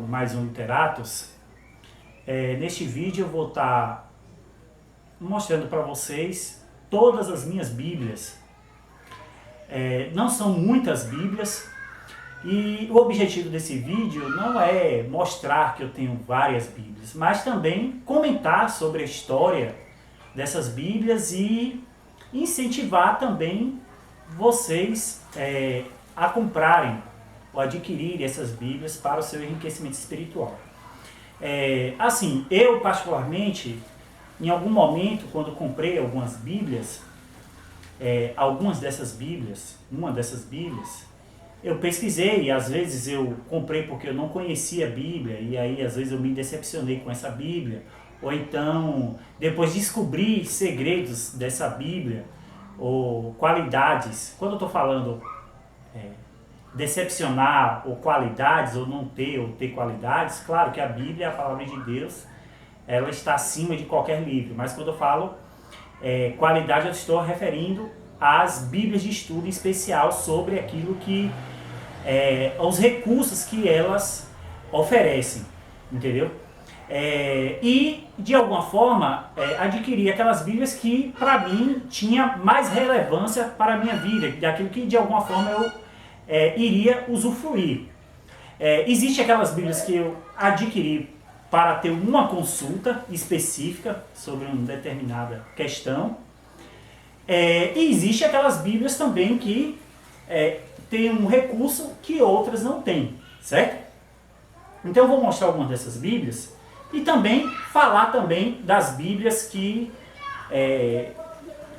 Mais um Literatos. Neste vídeo eu vou estar mostrando para vocês todas as minhas Bíblias. Não são muitas Bíblias e o objetivo desse vídeo não é mostrar que eu tenho várias Bíblias, mas também comentar sobre a história dessas Bíblias e incentivar também vocês a comprarem ou adquirir essas Bíblias para o seu enriquecimento espiritual. Eu particularmente, em algum momento, quando comprei algumas Bíblias, uma dessas Bíblias, eu pesquisei, às vezes eu comprei porque eu não conhecia a Bíblia, e aí às vezes eu me decepcionei com essa Bíblia, ou então depois descobri segredos dessa Bíblia, ou qualidades. Quando eu estou falando decepcionar ou qualidades, ou não ter, ou ter qualidades, claro que a Bíblia, a palavra de Deus, ela está acima de qualquer livro, mas quando eu falo qualidade, eu estou referindo às Bíblias de estudo em especial sobre aquilo que, os recursos que elas oferecem, entendeu? E de alguma forma adquirir aquelas Bíblias que para mim tinha mais relevância para a minha vida, daquilo que de alguma forma eu iria usufruir. Existem aquelas Bíblias que eu adquiri para ter uma consulta específica sobre uma determinada questão, e existem aquelas Bíblias também que têm um recurso que outras não têm, certo? Então eu vou mostrar algumas dessas Bíblias e também falar também das Bíblias que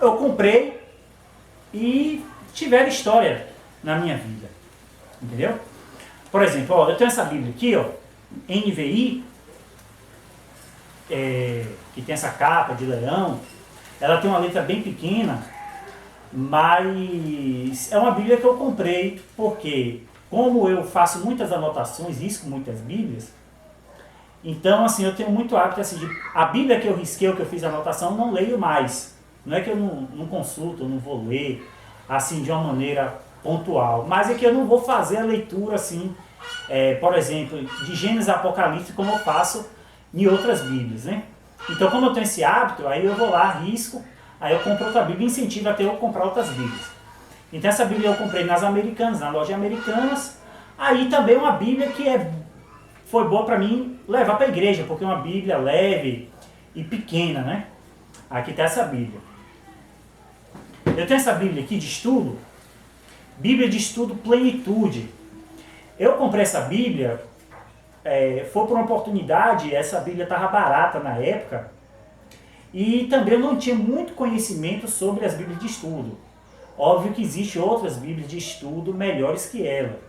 eu comprei e tiveram história na minha vida, entendeu? Por exemplo, eu tenho essa Bíblia aqui, NVI, que tem essa capa de leão. Ela tem uma letra bem pequena, mas é uma Bíblia que eu comprei porque, como eu faço muitas anotações, risco muitas Bíblias, então assim, eu tenho muito hábito assim, a Bíblia que eu risquei, que eu fiz a anotação, eu não leio mais. Não é que eu não consulto, eu não vou ler assim de uma maneira pontual, mas é que eu não vou fazer a leitura assim, por exemplo, de Gênesis a Apocalipse, como eu faço em outras Bíblias, né? Então, como eu tenho esse hábito, aí eu vou lá, risco, aí eu compro outra Bíblia e incentivo até eu comprar outras Bíblias. Então, essa Bíblia eu comprei nas Americanas, na loja Americanas. Aí também uma Bíblia que foi boa para mim levar para a igreja, porque é uma Bíblia leve e pequena, né? Aqui está essa Bíblia. Eu tenho essa Bíblia aqui de estudo, Bíblia de Estudo Plenitude. Eu comprei essa Bíblia, foi por uma oportunidade, essa Bíblia estava barata na época, e também eu não tinha muito conhecimento sobre as Bíblias de estudo. Óbvio que existem outras Bíblias de estudo melhores que ela,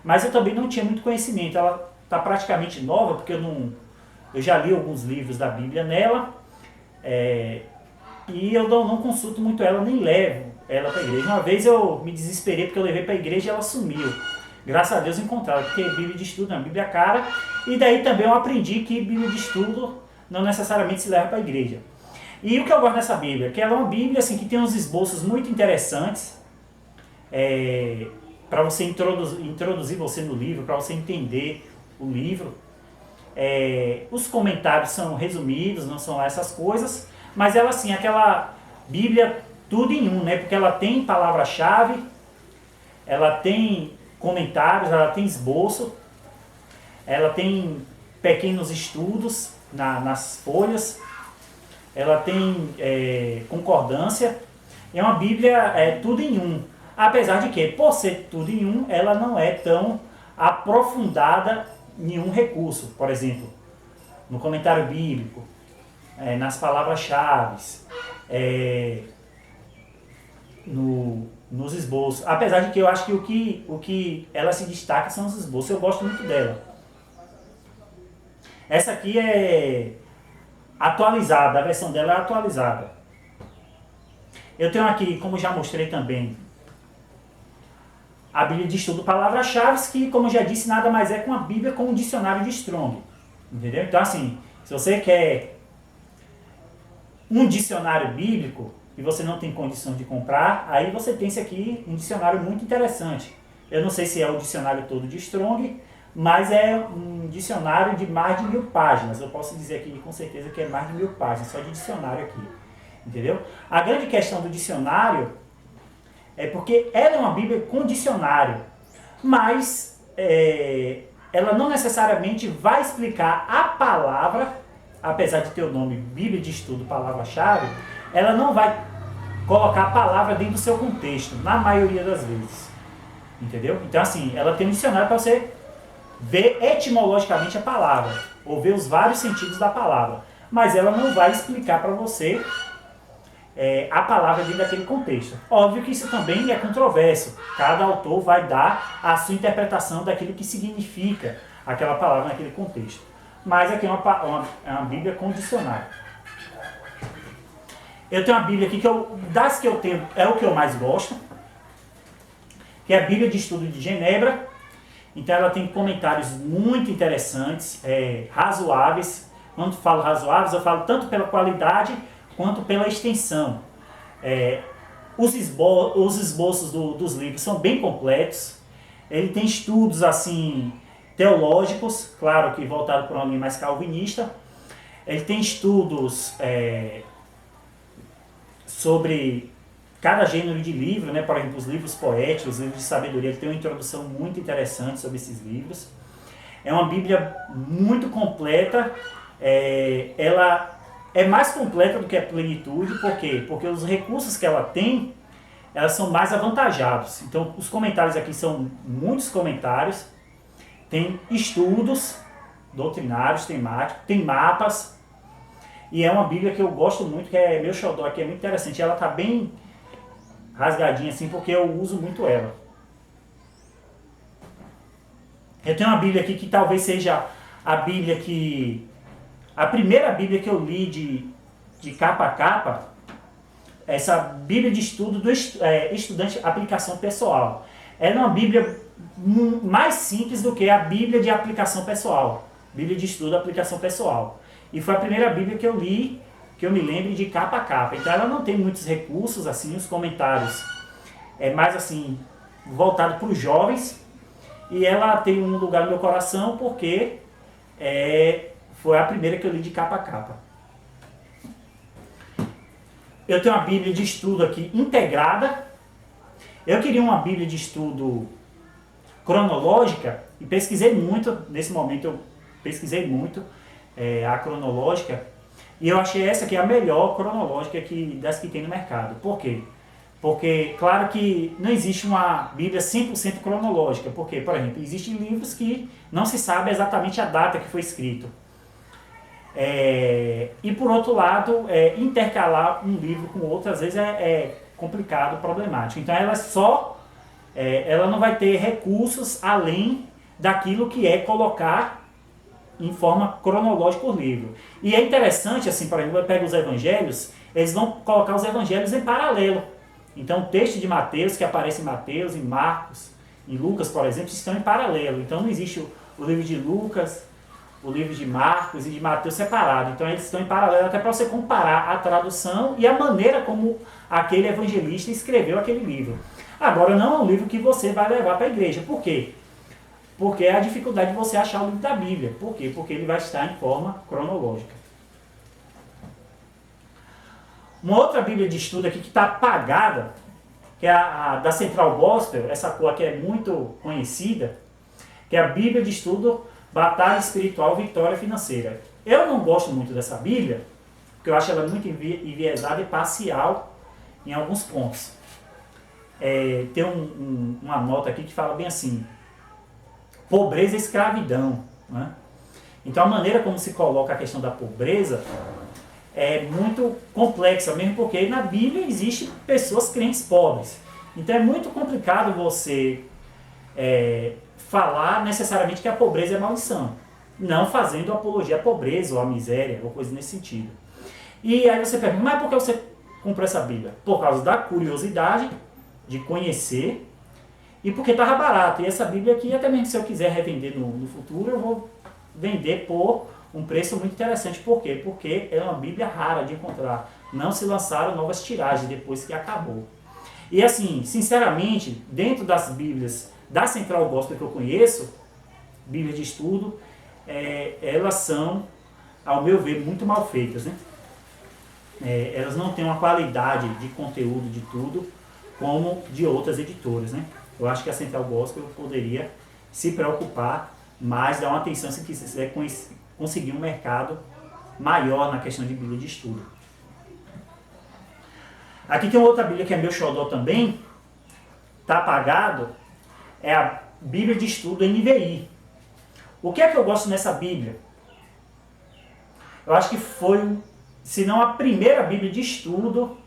mas eu também não tinha muito conhecimento. Ela está praticamente nova, porque eu já li alguns livros da Bíblia nela, e eu não consulto muito ela, nem levo ela para a igreja. Uma vez eu me desesperei porque eu levei para a igreja e ela sumiu. Graças a Deus encontraram, porque Bíblia de estudo é uma Bíblia cara, e daí também eu aprendi que Bíblia de estudo não necessariamente se leva para a igreja. E o que eu gosto dessa Bíblia? Que ela é uma Bíblia assim, que tem uns esboços muito interessantes, para você introduzir você no livro, para você entender o livro. Os comentários são resumidos, não são essas coisas, mas ela assim, aquela Bíblia tudo em um, né? Porque ela tem palavra-chave, ela tem comentários, ela tem esboço, ela tem pequenos estudos nas folhas, ela tem concordância. É uma Bíblia tudo em um, apesar de que, por ser tudo em um, ela não é tão aprofundada em um recurso. Por exemplo, no comentário bíblico, nas palavras-chave, nos esboços, apesar de que eu acho que o que ela se destaca são os esboços. Eu gosto muito dela. Essa aqui é atualizada, a versão dela é atualizada. Eu tenho aqui, como já mostrei também, a Bíblia de Estudo Palavras-Chave, que, como eu já disse, nada mais é que uma Bíblia com um dicionário de Strong, entendeu? Então assim, se você quer um dicionário bíblico e você não tem condição de comprar, aí você tem esse aqui, um dicionário muito interessante. Eu não sei se é o dicionário todo de Strong, mas é um dicionário de mais de 1000 páginas. Eu posso dizer aqui com certeza que é mais de 1000 páginas, só de dicionário aqui. Entendeu? A grande questão do dicionário é porque ela é uma Bíblia com dicionário, mas ela não necessariamente vai explicar a palavra, apesar de ter o nome Bíblia de Estudo, palavra-chave, ela não vai colocar a palavra dentro do seu contexto, na maioria das vezes. Entendeu? Então, assim, ela tem um dicionário para você ver etimologicamente a palavra, ou ver os vários sentidos da palavra, mas ela não vai explicar para você a palavra dentro daquele contexto. Óbvio que isso também é controverso. Cada autor vai dar a sua interpretação daquilo que significa aquela palavra naquele contexto. Mas aqui é uma Bíblia com dicionário. Eu tenho uma Bíblia aqui, das que eu tenho, é o que eu mais gosto, que é a Bíblia de Estudo de Genebra. Então ela tem comentários muito interessantes, razoáveis. Quando falo razoáveis, eu falo tanto pela qualidade quanto pela extensão. Os esboços dos livros são bem completos. Ele tem estudos assim teológicos, claro que voltado para uma linha mais calvinista. Ele tem estudos sobre cada gênero de livro, né? Por exemplo, os livros poéticos, os livros de sabedoria. Ele tem uma introdução muito interessante sobre esses livros. É uma Bíblia muito completa. Ela é mais completa do que a plenitude. Por quê? Porque os recursos que ela tem, elas são mais avantajados. Então, os comentários aqui são muitos comentários. Tem estudos doutrinários, temáticos, tem mapas. E é uma Bíblia que eu gosto muito, que é meu xodó, que é muito interessante. Ela está bem rasgadinha assim, porque eu uso muito ela. Eu tenho uma Bíblia aqui que talvez seja a Bíblia que... A primeira Bíblia que eu li de capa a capa, essa Bíblia de Estudo do Estudante Aplicação Pessoal. Ela é uma Bíblia mais simples do que a Bíblia de Aplicação Pessoal. Bíblia de Estudo Aplicação Pessoal. E foi a primeira Bíblia que eu li, que eu me lembro, de capa a capa. Então ela não tem muitos recursos, assim, os comentários é mais assim, voltado para os jovens. E ela tem um lugar no meu coração porque foi a primeira que eu li de capa a capa. Eu tenho uma Bíblia de estudo aqui integrada. Eu queria uma Bíblia de estudo cronológica e pesquisei muito, nesse momento eu pesquisei muito a cronológica, e eu achei essa aqui a melhor cronológica das que tem no mercado. Por quê? Porque, claro que não existe uma Bíblia 100% cronológica, porque, por exemplo, existem livros que não se sabe exatamente a data que foi escrito. E por outro lado, intercalar um livro com outro, às vezes é complicado, problemático. Então ela não vai ter recursos além daquilo que é colocar em forma cronológica o livro. E é interessante, assim, por exemplo, eu pego os evangelhos, eles vão colocar os evangelhos em paralelo. Então o texto de Mateus, que aparece em Mateus, em Marcos, em Lucas, por exemplo, estão em paralelo. Então não existe o livro de Lucas, o livro de Marcos e de Mateus separado. Então eles estão em paralelo até para você comparar a tradução e a maneira como aquele evangelista escreveu aquele livro. Agora não é um livro que você vai levar para a igreja. Por quê? Porque é a dificuldade de você achar o livro da Bíblia. Por quê? Porque ele vai estar em forma cronológica. Uma outra Bíblia de estudo aqui que está apagada, que é a da Central Gospel, essa cor aqui é muito conhecida, que é a Bíblia de Estudo Batalha Espiritual, Vitória Financeira. Eu não gosto muito dessa Bíblia, porque eu acho ela muito enviesada e parcial em alguns pontos. Tem uma nota aqui que fala bem assim: pobreza e escravidão. Né? Então a maneira como se coloca a questão da pobreza é muito complexa, mesmo porque na Bíblia existem pessoas crentes pobres. Então é muito complicado você falar necessariamente que a pobreza é maldição, não fazendo apologia à pobreza ou à miséria, ou coisa nesse sentido. E aí você pergunta, mas por que você comprou essa Bíblia? Por causa da curiosidade de conhecer e porque estava barato. E essa Bíblia aqui, até mesmo se eu quiser revender no futuro, eu vou vender por um preço muito interessante. Por quê? Porque é uma Bíblia rara de encontrar. Não se lançaram novas tiragens depois que acabou. E assim, sinceramente, dentro das Bíblias da Central Gospel que eu conheço, Bíblias de estudo, elas são, ao meu ver, muito mal feitas, né? Elas não têm uma qualidade de conteúdo de tudo como de outras editoras, né? Eu acho que a Central Gospel poderia se preocupar mais, dar uma atenção se quiser conseguir um mercado maior na questão de Bíblia de estudo. Aqui tem outra Bíblia que é meu xodó também, tá apagado, é a Bíblia de estudo NVI. O que é que eu gosto nessa Bíblia? Eu acho que foi, se não a primeira Bíblia de estudo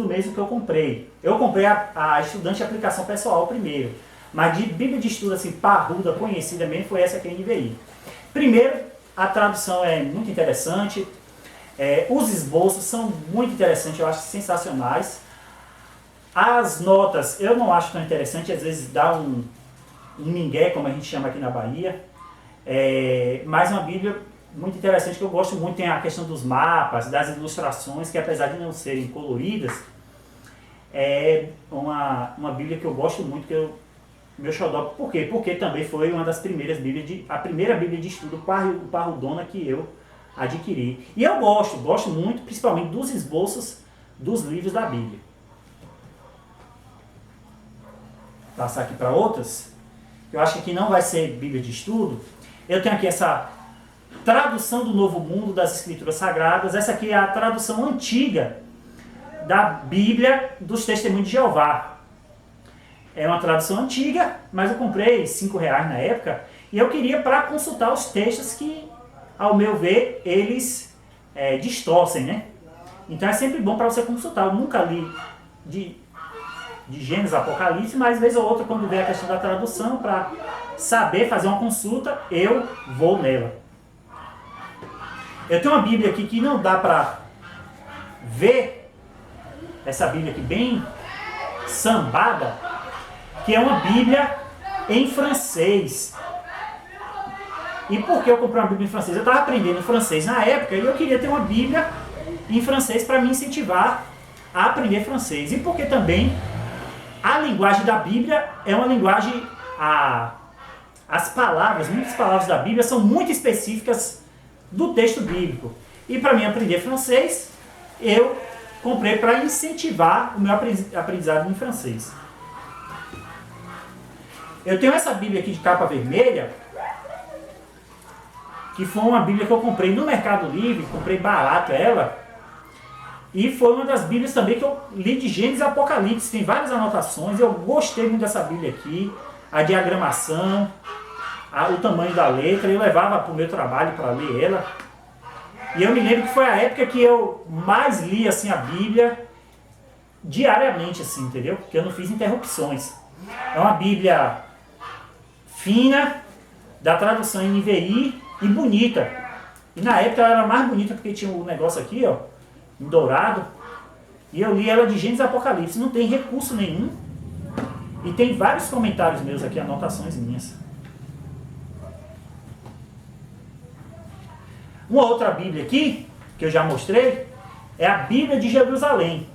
mesmo que eu comprei. Eu comprei a Estudante de Aplicação Pessoal primeiro, mas de Bíblia de estudo assim, parruda, conhecida mesmo, foi essa aqui, a NVI. Primeiro, a tradução é muito interessante, os esboços são muito interessantes, eu acho sensacionais. As notas eu não acho tão interessante, às vezes dá um mingué, como a gente chama aqui na Bahia, mas uma Bíblia muito interessante que eu gosto muito. Tem a questão dos mapas, das ilustrações, que apesar de não serem coloridas, é uma Bíblia que eu gosto muito, que meu xodó. Por quê? Porque também foi uma das primeiras Bíblias, a primeira Bíblia de estudo parrudona que eu adquiri. E eu gosto muito, principalmente dos esboços dos livros da Bíblia. Vou passar aqui para outras. Eu acho que aqui não vai ser Bíblia de estudo. Eu tenho aqui essa tradução do Novo Mundo das Escrituras Sagradas. Essa aqui é a tradução antiga da Bíblia dos Testemunhos de Jeová. É uma tradução antiga, mas eu comprei R$5 na época, e eu queria para consultar os textos que, ao meu ver, eles distorcem, né? Então é sempre bom para você consultar. Eu nunca li de Gênesis, Apocalipse, mas vez ou outra, quando vem a questão da tradução, para saber fazer uma consulta, eu vou nela. Eu tenho uma Bíblia aqui que não dá para ver, essa Bíblia aqui bem sambada, que é uma Bíblia em francês. E por que eu comprei uma Bíblia em francês? Eu estava aprendendo francês na época e eu queria ter uma Bíblia em francês para me incentivar a aprender francês. E porque também a linguagem da Bíblia é uma linguagem, as palavras, muitas palavras da Bíblia são muito específicas do texto bíblico. E para mim aprender francês, eu comprei para incentivar o meu aprendizado em francês. Eu tenho essa Bíblia aqui de capa vermelha, que foi uma Bíblia que eu comprei no Mercado Livre, comprei barato ela, e foi uma das Bíblias também que eu li de Gênesis e Apocalipse. Tem várias anotações, eu gostei muito dessa Bíblia aqui, a diagramação, o tamanho da letra. Eu levava para o meu trabalho para ler ela. E eu me lembro que foi a época que eu mais li assim, a Bíblia diariamente, assim, entendeu? Porque eu não fiz interrupções. É uma Bíblia fina, da tradução NVI e bonita. E na época ela era mais bonita porque tinha um negócio aqui, ó, em dourado. E eu li ela de Gênesis e Apocalipse. Não tem recurso nenhum. E tem vários comentários meus aqui, anotações minhas. Uma outra Bíblia aqui, que eu já mostrei, é a Bíblia de Jerusalém.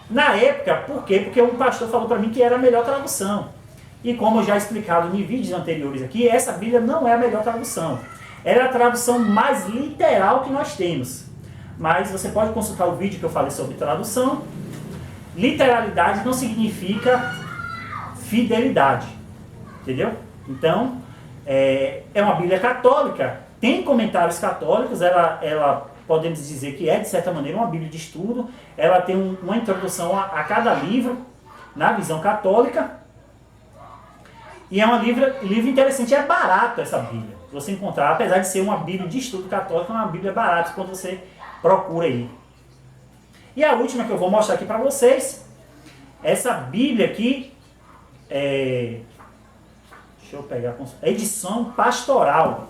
Na época, por quê? Porque um pastor falou para mim que era a melhor tradução. E como eu já explicado em vídeos anteriores aqui, essa Bíblia não é a melhor tradução. Ela é a tradução mais literal que nós temos. Mas você pode consultar o vídeo que eu falei sobre tradução. Literalidade não significa fidelidade. Entendeu? Então, é uma Bíblia católica. Tem comentários católicos. Ela podemos dizer que é, de certa maneira, uma Bíblia de estudo. Ela tem uma introdução a cada livro, na visão católica. E é um livro interessante. É barato essa Bíblia. Você encontrar, apesar de ser uma Bíblia de estudo católico, é uma Bíblia barata quando você procura aí. E a última que eu vou mostrar aqui para vocês, essa Bíblia aqui, deixa eu pegar, edição pastoral.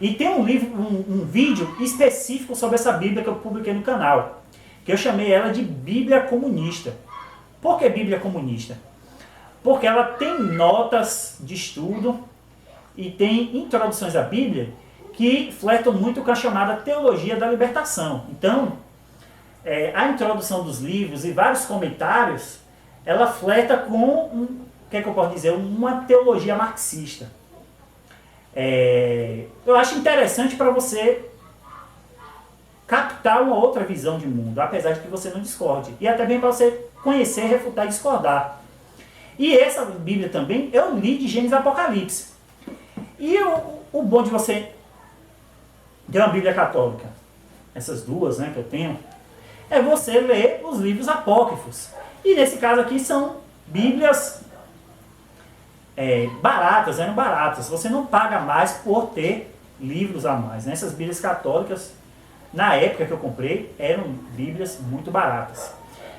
E tem um vídeo específico sobre essa Bíblia que eu publiquei no canal, que eu chamei ela de Bíblia Comunista. Por que Bíblia Comunista? Porque ela tem notas de estudo e tem introduções à Bíblia que flertam muito com a chamada teologia da libertação. Então, a introdução dos livros e vários comentários, ela flerta com, o que é que eu posso dizer, uma teologia marxista. Eu acho interessante para você captar uma outra visão de mundo, apesar de que você não discorde. E até bem para você conhecer, refutar e discordar. E essa Bíblia também eu li de Gênesis e Apocalipse. E o bom de você ter uma Bíblia católica, essas duas, né, que eu tenho, é você ler os livros apócrifos. E nesse caso aqui são Bíblias baratas, eram baratas. Você não paga mais por ter livros a mais. Né? Essas Bíblias católicas, na época que eu comprei, eram Bíblias muito baratas.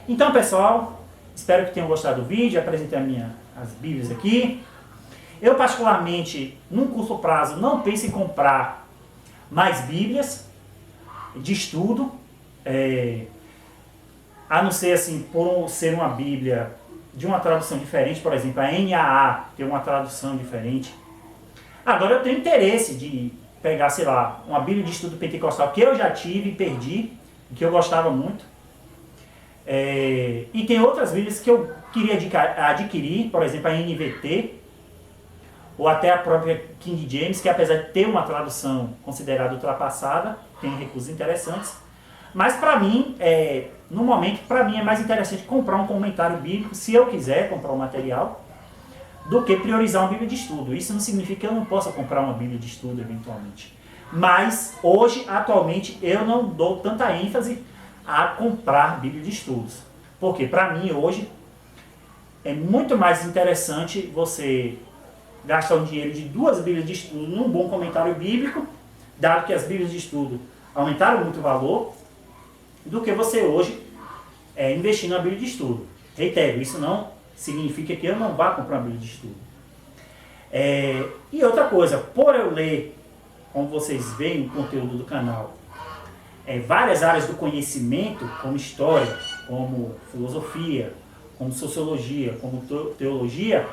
Então, pessoal, espero que tenham gostado do vídeo. Apresentei as Bíblias aqui. Eu, particularmente, num curto prazo, não penso em comprar mais Bíblias de estudo. A não ser assim, por ser uma Bíblia de uma tradução diferente, por exemplo, a NAA tem uma tradução diferente. Agora eu tenho interesse de pegar, sei lá, uma Bíblia de estudo pentecostal que eu já tive e perdi, que eu gostava muito. E tem outras Bíblias que eu queria adquirir, por exemplo, a NVT, ou até a própria King James, que apesar de ter uma tradução considerada ultrapassada, tem recursos interessantes. Mas para mim, no momento, para mim é mais interessante comprar um comentário bíblico, se eu quiser comprar um material, do que priorizar uma Bíblia de estudo. Isso não significa que eu não possa comprar uma Bíblia de estudo eventualmente. Mas hoje, atualmente, eu não dou tanta ênfase a comprar Bíblia de estudos. Porque para mim hoje é muito mais interessante você gastar um dinheiro de 2 Bíblias de estudo num bom comentário bíblico, dado que as Bíblias de estudo aumentaram muito o valor, do que você hoje investir numa Bíblia de estudo. Reitero, isso não significa que eu não vá comprar uma Bíblia de estudo. E outra coisa, por eu ler, como vocês veem no conteúdo do canal, várias áreas do conhecimento, como história, como filosofia, como sociologia, como teologia,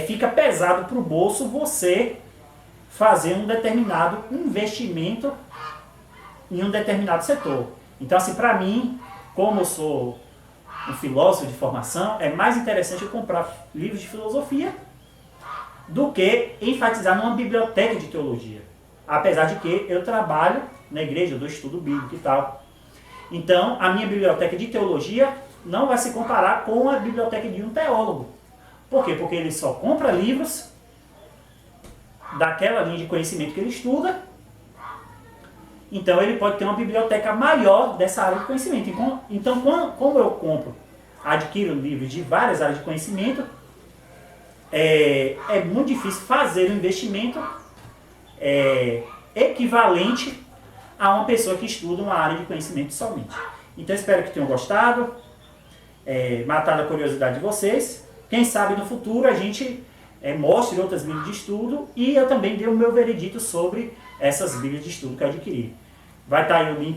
fica pesado para o bolso você fazer um determinado investimento em um determinado setor. Então, assim, para mim, como eu sou um filósofo de formação, é mais interessante eu comprar livros de filosofia do que enfatizar numa biblioteca de teologia. Apesar de que eu trabalho na igreja, eu dou estudo bíblico e tal. Então, a minha biblioteca de teologia não vai se comparar com a biblioteca de um teólogo. Por quê? Porque ele só compra livros daquela linha de conhecimento que ele estuda. Então ele pode ter uma biblioteca maior dessa área de conhecimento. Então, como eu adquiro livros de várias áreas de conhecimento, é muito difícil fazer um investimento equivalente a uma pessoa que estuda uma área de conhecimento somente. Então espero que tenham gostado, matado a curiosidade de vocês. Quem sabe no futuro a gente mostre outras Bíblias de estudo e eu também dei o meu veredito sobre essas Bíblias de estudo que eu adquiri. Vai estar aí o link